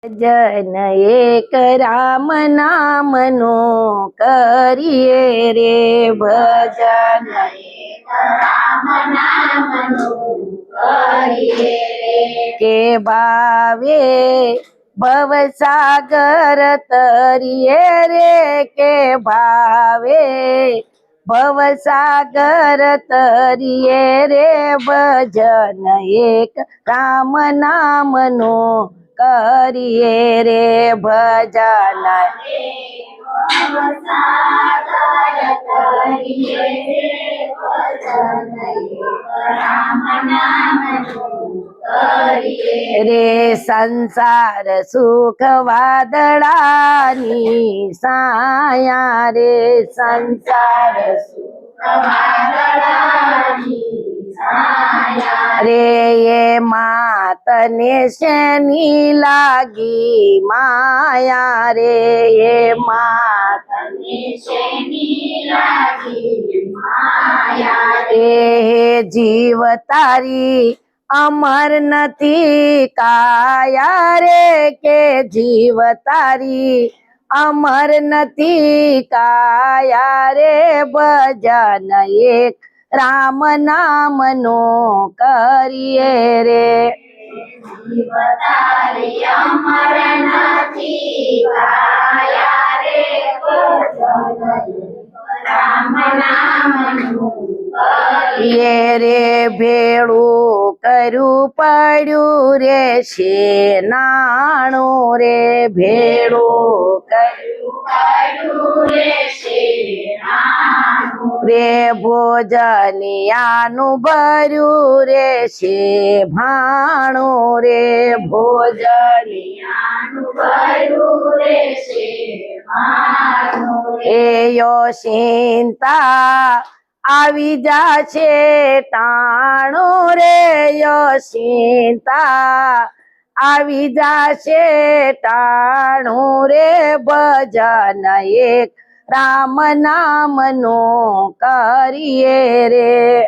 જન એક રામ નામનો કરીએ રે ભજન રામ નામનું કરીએ રે કે ભાવે ભવસાગર તરીએ રે કે ભાવે ભવસાગર તરીએ રે ભજન એક રામ નામનો કરીએ રે ભજન રામ નામનું કરીએ રે સંસાર સુખ વાદળાની સાયા રે સંસાર રે એ માતને શેની લાગી માયા રે એ માતને રે જીવ તારી અમર નથી કાયા રે કે જીવ તારી અમર નથી કાયા રે ભજન એક રામ નામનો કરીએ રે તારી અમર નથી કાયા રે રામ નામનું કરીએ રે ભેળું કર્યું પડ્યું રે છે નાણું રે ભેળું કર્યું રે ભોજનિયાનું ભર્યું રે છે ભાણું રે ભોજનિયાનું એ યોશિંતા આવી જાશે ટાણું રે યોશિંતા આવી જાશે ટાણું રે ભજન એક રામ નામનો કરીએ રે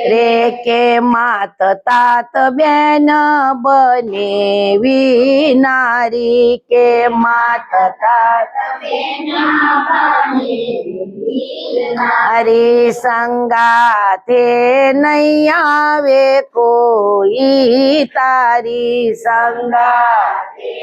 રે કે માત તાત બેન બને વિનારી કે માત તાત અરે સંગાથે નહીં આવે કોઈ તારી સંગાથે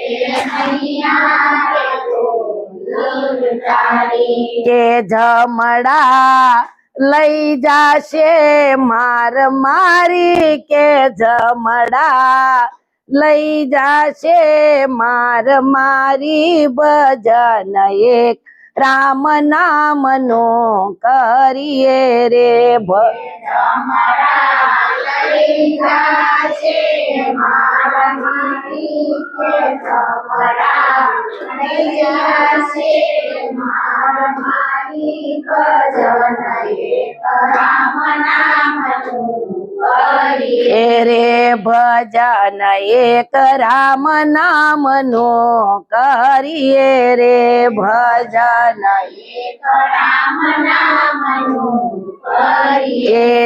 કે જમડા લઈ જાશે માર મારી કે જમડા લઈ જાશે માર મારી ભજન એક રામ નામનો કરીએ રે રે ભજન એક રામ નામનો કરીએ રે ભજન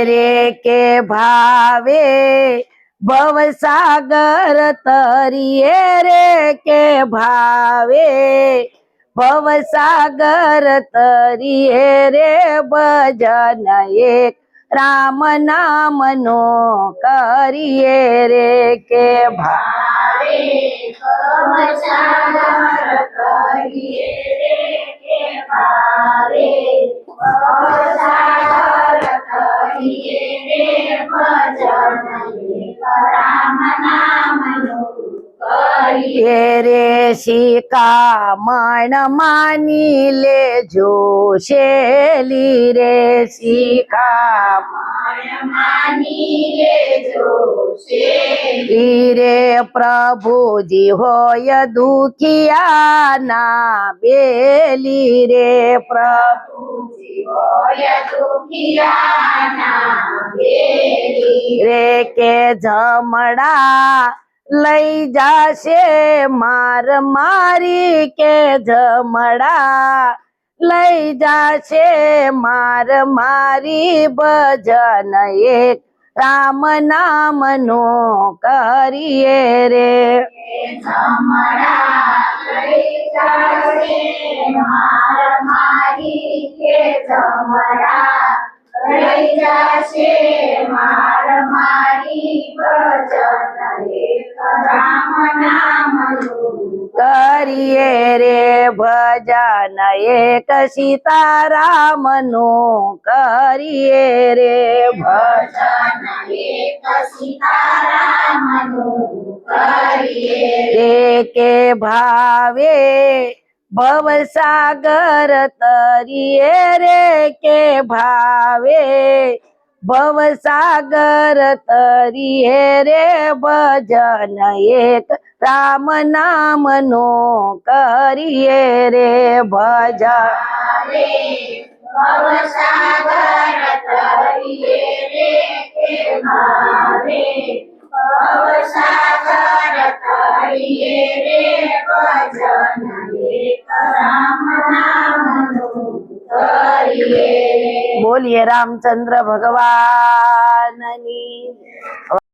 રે કે ભાવે ભવસાગર તરીએ રે કે ભાવે ભવસાગર તરીએ રે ભજન એક રામ નામનો કરીએ રે કે ભાવે રે શિખામણ માની લેજો શેલી રે શિખામણ પણ માની લેજો શેઠ. રે પ્રભુજી હોય દુખિયાના બેલી રે પ્રભુ હોય દુખિયાના બેલી. રે કે જમડા લઈ જાશે માર મારી કે જમડા લઈ જાશે માર મારી ભજન એક રામ નામનું કરીએ રે. જમણા લઈ જાશે માર મારી કે જમણા લઈ જાશે માર મારી ભજન એક રામ નામનું કરીએ રે ભજન એક સીતારામનું કરીએ રે ભજન ભજન એક સીતારામનું કરીએ. રે કે ભાવે ભવસાગર તરીએ રે કે ભાવે ભવસાગર તરીએ રે ભજન એક રામ નામનું કરીએ રે ભજન રે ભવસાગર તરીએ રે કે ભાવે ભવસાગર તરીએ રે ભજન એક રામ નામનું કરીએ. બોલીએ રામચંદ્ર ભગવાનની